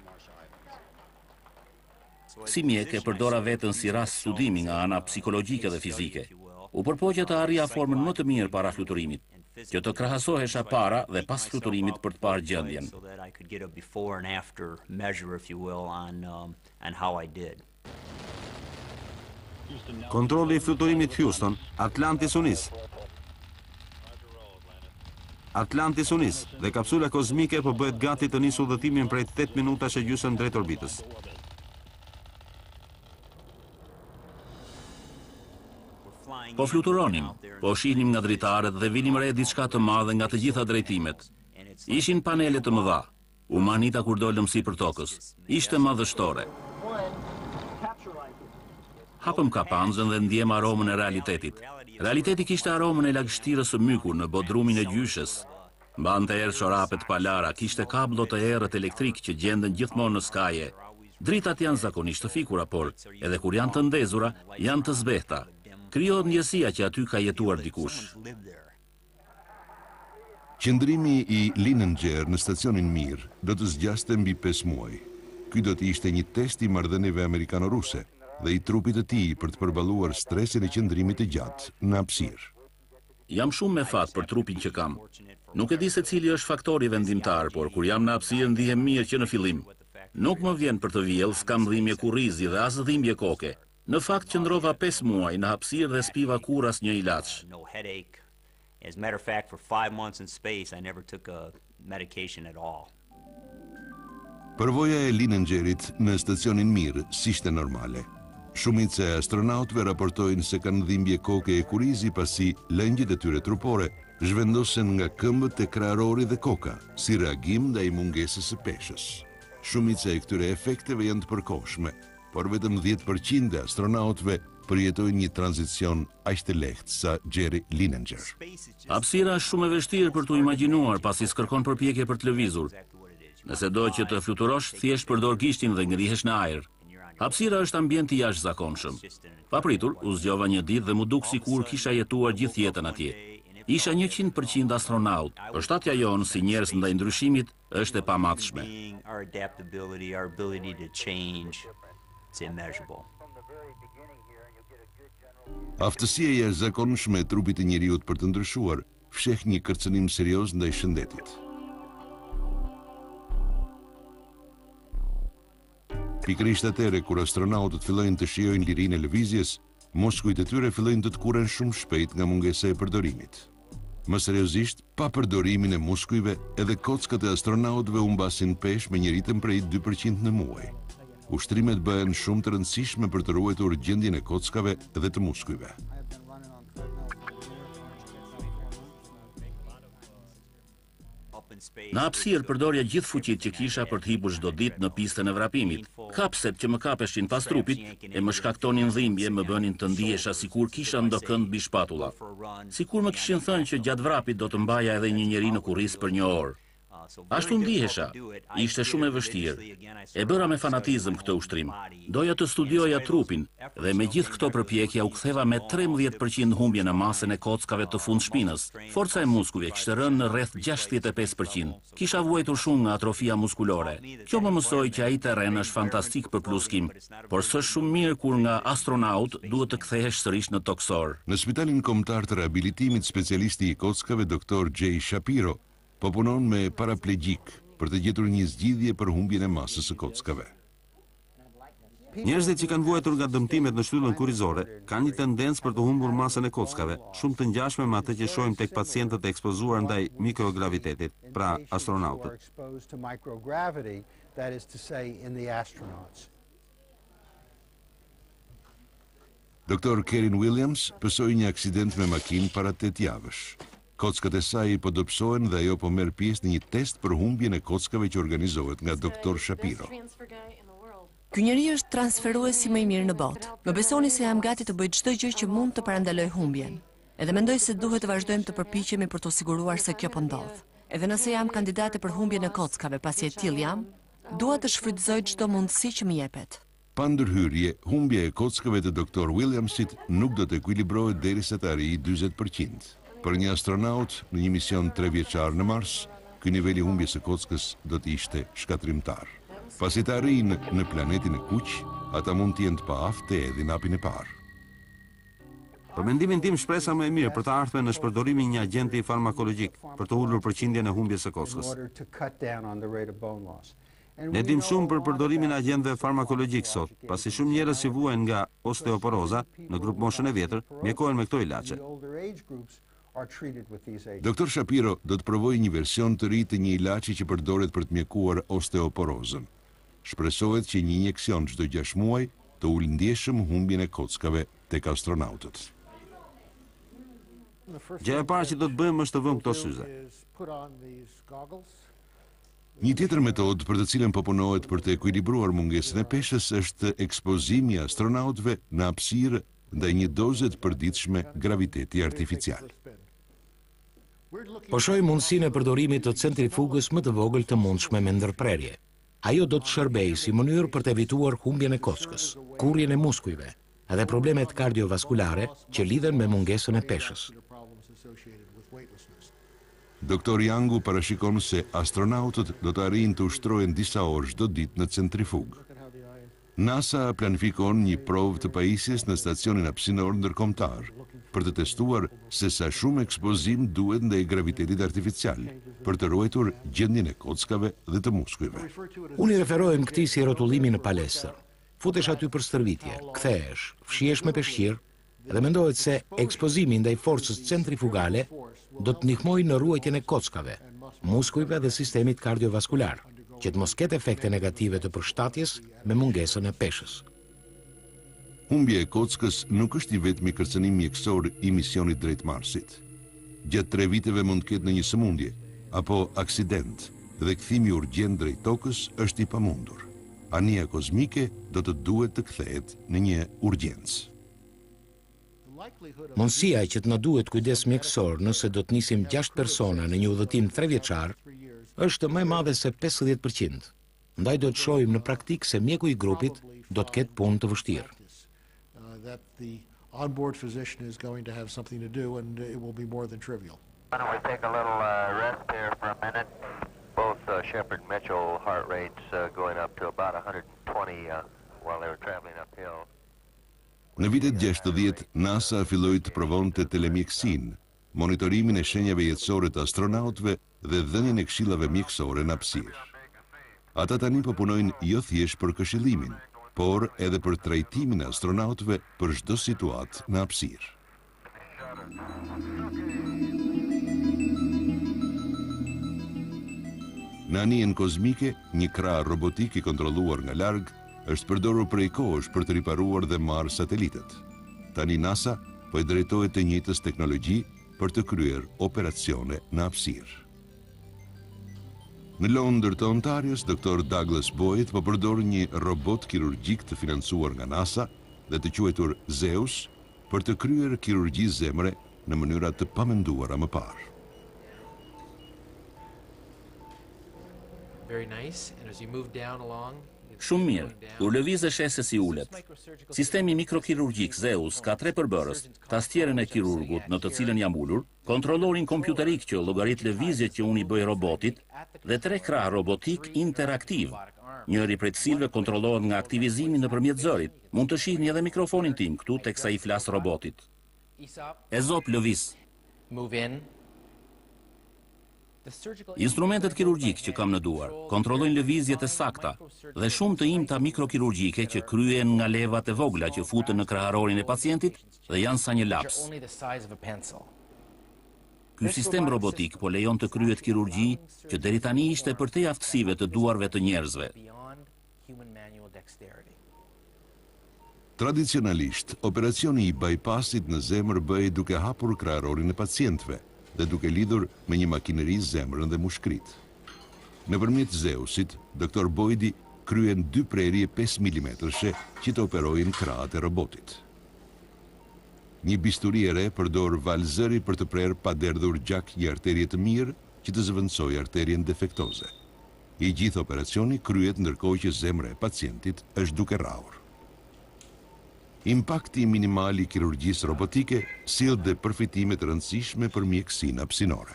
Si mjek e përdora vetën si rast studimi nga ana psikologjike dhe fizike. U përpoqja të arrija formën më të mirë para fluturimit, që të krahasohesha para dhe pas fluturimit për të parë gjendjen. Kontrolli i fluturimit Houston, Atlantis Unis dhe kapsula kozmike po bëhet gati të nisë udhëtimin prej 8 minutash e gjysmë drejt orbitës. Po fluturonim, po shihnim nga dritaret dhe vinim re diçka të madhe nga të gjitha drejtimet. Ishin panele të mëdha, umanita kur dolëm sipër tokës, ishte madhështore. Hapëm kapanzën dhe ndjem aromën e realitetit. Realiteti kishte aromën e lagështirës së mykur në bodrumin e gjyshes. Mbante erë çorapet palara, kishte kablo të errët elektrik që gjenden gjithmonë në skaje. Dritat janë zakonisht të fikura, por edhe kur janë të ndezura, janë të zbehta. Krijohet ndjesia që aty ka jetuar dikush. Qëndrimi i Linenger në stacionin Mir do të zgjaste mbi 5 muaj. Ky do të ishte një test i marrëdhënieve amerikano-ruse dhe i trupit të tij për të përballuar stresin e qëndrimit të gjatë në hapësirë. Jam shumë me fat për trupin që kam. Nuk e di se cili është faktori vendimtar, por kur jam në hapësirë ndihem mirë që në fillim. Nuk më vjen për të vjell, s'kam dhimbje kurrizi dhe as dhimbje koke. Në fakt qëndrova 5 muaj në hapësirë dhe s'piva kur asnjë ilaç. As a matter of fact, for 5 months in space, I never took a medication at all. Përvoja e Linengerit në stacionin Mir s'ishte normale. Shumica e astronautëve raportojnë se kanë dhimbje koke e kurizi pasi lëngjit e tyre trupore zhvendosen nga këmbët e krahërori dhe koka, si reagim ndaj mungesës së peshës. Shumica e këtyre efekteve janë të përkohshme, por vetëm 10% e astronautëve përjetojnë një tranzicion aq të lehtë sa Jerry Linenger. Hapësira është shumë e vështirë për t'u imagjinuar pasi s'kërkon përpjekje për të lëvizur. Nëse do që të fluturosh, thjesht përdor gishtin dhe ngrihesh në ajër. Hapësira është ambient i jashtëzakonshëm. Papritur, u zgjova një ditë dhe mu duk sikur kisha jetuar gjithë jetën atje. Isha 100% astronaut. Përshtatja jonë si njerëz ndaj ndryshimit është e pamatshme. Aftësia e jashtëzakonshme e trupit të njeriut për të ndryshuar fsheh një kërcënim serioz ndaj shëndetit. Pikërisht atëre kur astronautët fillojnë të shijojnë lirinë e lëvizjes, muskujt e tyre fillojnë të tkuren shumë shpejt nga mungesa e përdorimit. Më seriozisht, pa përdorimin e muskujve, edhe kockat e astronautëve u mbasin peshë me një ritëm prej 2% në muaj. Ushtrimet bëhen shumë të rëndësishme për të ruajtur gjendjen e kockave dhe të muskujve. Në hapësirë përdorja gjithë fuqitë që kisha për të hipur çdo ditë në pistën e vrapimit. Hapset që më kapeshin pas trupit e më shkaktonin dhimbje, më bënin të ndihesha sikur kisha ndokënd mbi shpatulla. Sikur më kishin thënë që gjatë vrapit do të mbaja edhe një njeri në kurriz për 1 orë. Ashtu ndihesha, ishte shumë e vështirë. E bëra me fanatizëm këtë ushtrim. Doja të studioja trupin dhe me gjithë këto përpjekja u ktheva me 13% humbje në masën e kockave të fund shpinës. Forca e muskujve kishte rënë në rreth 65%. Kisha vuajtur shumë nga atrofia muskulore. Kjo më mësoi që ai terren është fantastik për pluskim, por s'është shumë mirë kur nga astronaut duhet të kthehesh sërish në toksor. Në Spitalin Kombëtar të Rehabilitimit, specialisti i kockave Dr. J. Shapiro po punon me paraplegjik për të gjetur një zgjidhje për humbjen e masës së kockave. Njerëzit që kanë vuajtur nga dëmtimet në shtyllën kurrizore kanë një tendencë për të humbur masën e kockave, shumë të ngjashme me atë që shohim tek pacientët e ekspozuar ndaj mikrogravitetit, pra astronautët. Dr. Karen Williams pësoi një aksident me makinë para 8 javësh. Kockat e saj po dobësohen dhe ajo po merr pjesë në një test për humbjen e kockave që organizohet nga Dr. Shapiro. Ky njeri është transferuesi më i mirë në botë. Më besoni se jam gati të bëj çdo gjë që mund të parandaloj humbjen. Edhe mendoj se duhet të vazhdojmë të përpiqemi për të siguruar se kjo po ndodh. Edhe nëse jam kandidate për humbjen e kockave pasi e till jam, dua të shfrytëzoj çdo mundësi që më jepet. Pa ndërhyrje, humbja e kockave të Dr. Williamsit nuk do të ekuilibrohet derisa të arrijë 40%. Për një astronaut në një mision 3 vjeçar në Mars, ky niveli humbjes së kockës do të ishte shkatrimtar. Pasi të arrijnë në planetin e kuq, ata mund të jenë të paaftë të hedhin hapin e parë. Për mendimin tim, shpresa më e mirë për të ardhmen është përdorimi i një agenti farmakologjik për të ulur përqindjen e humbjes së kockës. Ne dim shumë për përdorimin e agentëve farmakologjik sot, pasi shumë njerëz që vuajnë nga osteoporoza në grup moshën e vjetër, mjekohen me këto ilaçe. Doktor Shapiro do të provojë një version të ri të një ilaçi që përdoret për të mjekuar osteoporozën. Shpresohet që një injeksion çdo 6 muaj të ulë ndjeshëm humbjen e kockave tek astronautët. Gjëja e parë që do të bëjmë është të vëmë këto syze. Një tjetër metodë për të cilën po punohet për të ekuilibruar mungesën e peshës është ekspozimi i astronautëve në hapësirë ndaj një doze të përditshme graviteti artificial. Po shohim mundësinë e përdorimit të centrifugës më të vogël të mundshme me ndërprerje. Ajo do të shërbejë si mënyrë për të evituar humbjen e kockës, kurrjen e muskujve, edhe problemet kardiovaskulare që lidhen me mungesën e peshës. Doktor Yangu parashikon se astronautët do të arrijnë të ushtrohen disa orë çdo ditë në centrifugë. NASA planifikon një provë të pajisjes në stacionin hapësinor ndërkombëtar për të testuar se sa shumë ekspozim duhet ndaj gravitetit artificial për të ruajtur gjendjen e kockave dhe të muskujve. Unë i referohem këtij si rrotullimi në palestër. Futesh aty për stërvitje, kthehesh, fshihesh me peshqir dhe mendohet se ekspozimi ndaj forcës centrifugale do të ndihmojë në ruajtjen e kockave, muskujve dhe sistemit kardiovaskular, që të mos ketë efekte negative të përshtatjes me mungesën e peshës. Humbja e kockës nuk është i vetmi kërcënim mjekësor i misionit drejt Marsit. Gjatë 3 viteve mund të ketë në një sëmundje apo aksident dhe kthimi urgjent drejt tokës është i pamundur. Anija kozmike do të duhet të kthehet në një urgjencë. Mundësia që të na duhet kujdes mjekësor nëse do të nisim 6 persona në një udhëtim 3 vjeçar është më e madhe se 50%. Ndaj do të shohim në praktik se mjeku i grupit do të ketë punë të vështirë. Onboard physician is going to have something to do, and it will be more than trivial. Why don't we take a little rest here for a minute? Both Shepard and Mitchell heart rates going up to about 120 while they were traveling uphill. Në vitet 60, NASA filloi të provonte telemjeksin, monitorimin e shenjave jetësore të astronautëve dhe dhënien e këshillave mjekësore në hapësirë. Ata tani po punojnë jo thjesht për këshillimin, por edhe për trajtimin e astronautëve për çdo situatë në hapësirë. Në anijen kozmike, një krah robotik i kontrolluar nga larg është përdorur prej kohësh për të riparuar dhe marrë satelitët. Tani NASA po i drejtohet të njëjtës teknologji për të kryer operacione në hapësirë. Në Londër të Ontarios, Dr. Douglas Boyd po përdor një robot kirurgjik të financuar nga NASA dhe të quajtur Zeus për të kryer kirurgji zemre në mënyra të pamenduara më parë. Shumë mirë, kur lëvizësh e se si ulet. Sistemi mikrokirurgjik Zeus ka 3 përbërës, tastierën e kirurgut në të cilën jam ulur, kontrollorin kompjuterik që llogarit lëvizjet që unë i bëj robotit dhe 3 krah robotik interaktiv. Njëri prej të cilëve kontrollohet nga aktivizimi nëpërmjet zërit. Mund të shihni edhe mikrofonin tim këtu teksa i flas robotit. Ezop lëviz. Instrumentet kirurgjik që kam në duar kontrollojnë lëvizjet e sakta dhe shumë të imta mikrokirurgjike që kryen nga levat e vogla që futen në kraharorin e pacientit dhe janë sa një laps. Ky sistem robotik po lejon të kryet kirurgji që deri tani ishte përtej aftësive të duarve të njerëzve. Tradicionalisht, operacioni i bypassit në zemër bëhej duke hapur kraharorin e pacientëve dhe duke lidhur me një makineri zemrën dhe mushkrit. Nëpërmjet Zeusit, Dr. Boydi kryen 2 prerje 5 mm që të operojnë krahët e robotit. Një bisturi e re përdor valzëri për të prerë pa derdhur gjak një arterie të mirë që të zëvendësojë arterien defektoze. I gjithë operacioni kryhet ndërkohë që zemra e pacientit është duke rrahur. Impakti minimal i kirurgjisë robotike sjell dhe përfitime të rëndësishme për mjekësinë hapësinore.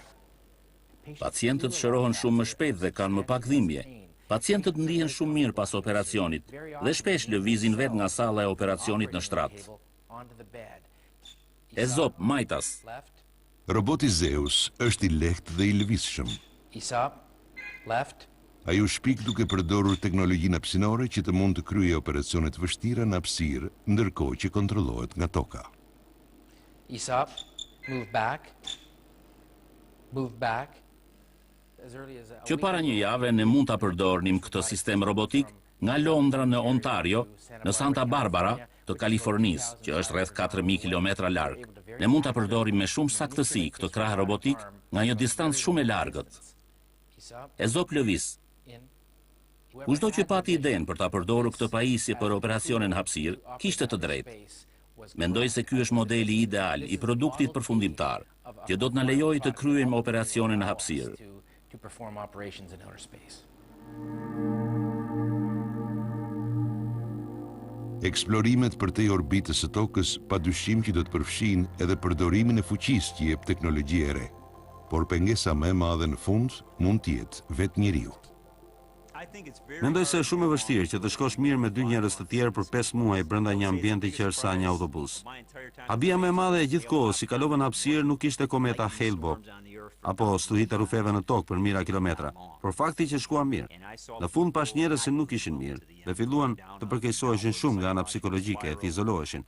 Pacientët shërohen shumë më shpejt dhe kanë më pak dhimbje. Pacientët ndihen shumë mirë pas operacionit dhe shpesh lëvizin vetë nga salla e operacionit në shtrat. Ezop Majtas. Roboti Zeus është i lehtë dhe i lëvizshëm. Ai u shpik duke përdorur teknologjinë hapësinore që të mund të kryejë operacione të vështira në hapësirë, ndërkohë që kontrollohet nga toka. Që para një jave ne mund ta përdornim këtë sistem robotik nga Londra në Ontario, në Santa Barbara të Kalifornisë, që është rreth 4000 kilometra larg. Ne mund ta përdorim me shumë saktësi këtë krah robotik nga një distancë shumë e largët. Ezop lëviz. Kushdo që pati idenë për ta përdorur këtë pajisje për operacionin hapësirë, kishte të drejtë. Mendoj se ky është modeli ideal i produktit përfundimtar, që do të na lejojë të kryejmë operacionin në hapësirë. Eksplorimet përtej orbitës së tokës padyshim që do të përfshin edhe përdorimin e fuqisë që jep teknologjia e re, por pengesa më e madhe në fund mund të jetë vetë njeriu. Mendoj se është shumë e vështirë që të shkosh mirë me dy njerëz të tjerë për 5 muaj brenda një ambienti që është sa një autobus. Habia më e madhe e gjithë kohës si kalova në hapësirë nuk ishte kometa Hale-Bopp, apo stuhita rufeve në tokë për mijëra kilometra, por fakti që shkuam mirë. Në fund pash njerëz që nuk ishin mirë dhe filluan të përkeqësoheshin shumë nga ana psikologjike e të izoloheshin.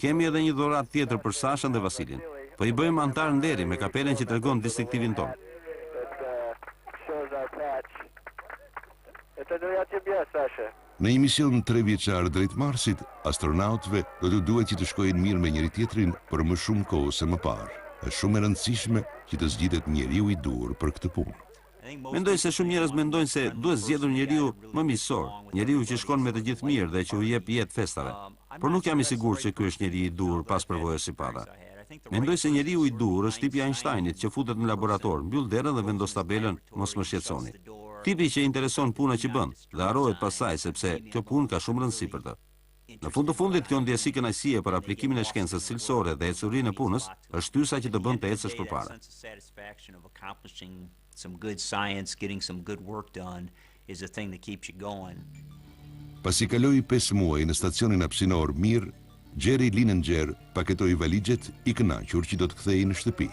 Kemi edhe një dhuratë tjetër për Sashën dhe Vasilin. Po i bëjmë antar nderi me kapelen që tregon distriktivin tonë. Në një mision 3 vjeçar drejt Marsit, astronautëve do të duhet që të shkojnë mirë me njëri tjetrin për më shumë kohë se më parë. Është shumë e rëndësishme që të zgjitet njeriu i duhur për këtë punë. Mendoj se shumë njerëz mendojnë se duhet zgjedhur njeriu më miqësor, njeriu që shkon me të gjithë mirë dhe që u jep jetë festave. Por nuk jam i sigurt se ky është njeriu i duhur pas përvojës së para. Mendoj se njeriu i duhur është tipi Einsteinit që futet në laborator, mbyll derën dhe vendos tabelën mos më shqetësoni. Tipi që intereson puna që bën dhe harohet pasaj sepse kjo punë ka shumë rëndësi për të. Në fund të fundit kjo ndjesi kënaqësie për aplikimin e shkencës cilësore dhe ecurinë e punës është tysa që të bën të ecësh përpara. Pasi kaloi 5 muaj në stacionin hapësinor mirë, Jerry Linenger paketoi valixhet i kënaqur që do të kthehej në shtëpi.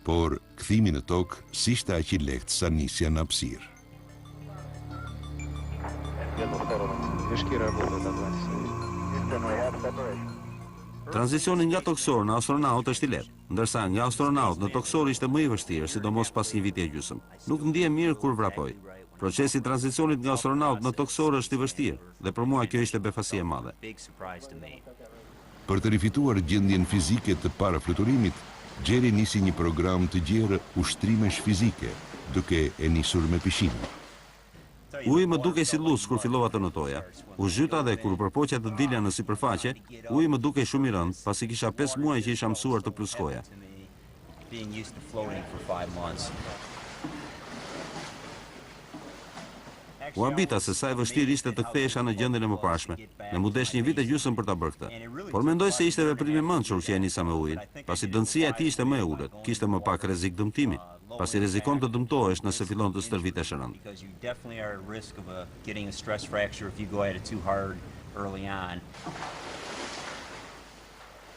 Por kthimi në tokë s'ishte aq i lehtë sa nisja në hapësirë. Tranzicioni nga toksor në astronaut është i lehtë, ndërsa nga astronaut në toksor ishte më i vështirë, sidomos pas një viti e gjysmë. Nuk ndihem mirë kur vrapoj. Procesi i tranzicionit nga astronaut në toksor është i vështirë dhe për mua kjo ishte befasi e madhe. Për të rifituar gjendjen fizike të parafluturimit, Jerry nisi një program të gjerë ushtrimesh fizike, duke e nisur me pishinë. Uji më duke si lus kur fillova të notoja. U zhyta dhe kur përpoqja të dilja në sipërfaqe, uji më duke shumë i rënd, pasi kisha 5 muaj që isha mësuar të pluskoja. U habita se sa e vështirë ishte të kthehesha në gjendjen e mëparshme. Ne mu desh një vit e gjysmë për ta bërë këtë. Por mendoj se ishte veprim i mençur që e nisa me ujin, pasi dëmësia e tij ishte më e ulët, kishte më pak rrezik dëmtimi, pasi rrezikon të dëmtohesh nëse fillon të stërvitesh rënd.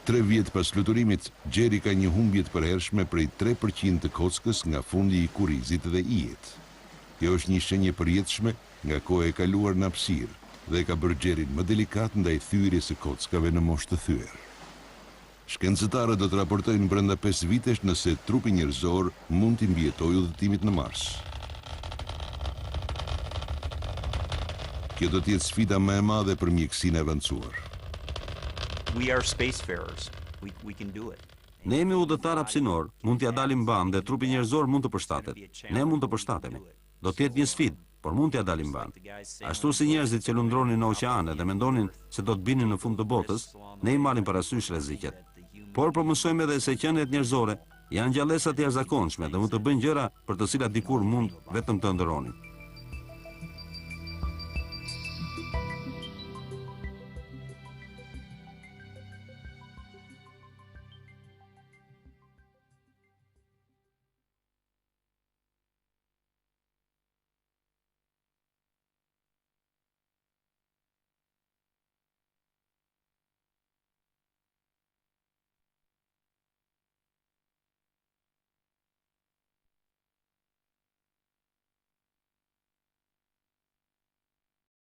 3 vjet pas fluturimit, Jerry ka një humbje të përhershme prej 3% të kockës nga fundi i kurrizit dhe ijet. Kjo është një shenjë e përjetshme nga koha e kaluar në hapësirë dhe ka bërë Jerryn më delikat ndaj thyerjes së kockave në moshë të thyer. Shkencëtarët do të raportojnë brenda 5 vitesh nëse trupi njerëzor mund t'i mbijetojë udhëtimit në Mars. Kjo do të jetë sfida më e madhe për mjekësinë e avancuar. Ne jemi udhëtar hapësinor, mund t'ja dalim banë dhe trupi njerëzor mund të përshtatet. Ne mund të përshtatemi. Do të jetë një sfidë, por mund t'ja dalim banë. Ashtu si njerëzit që lundronin në oqeane dhe mendonin se do të binin në fund të botës, ne i marrim parasysh rreziqet. Por mësojmë edhe se qeniet njerëzore janë gjallësa të jashtëzakonshme dhe mund të bëjnë gjëra për të cilat dikur mund vetëm të ndëronin.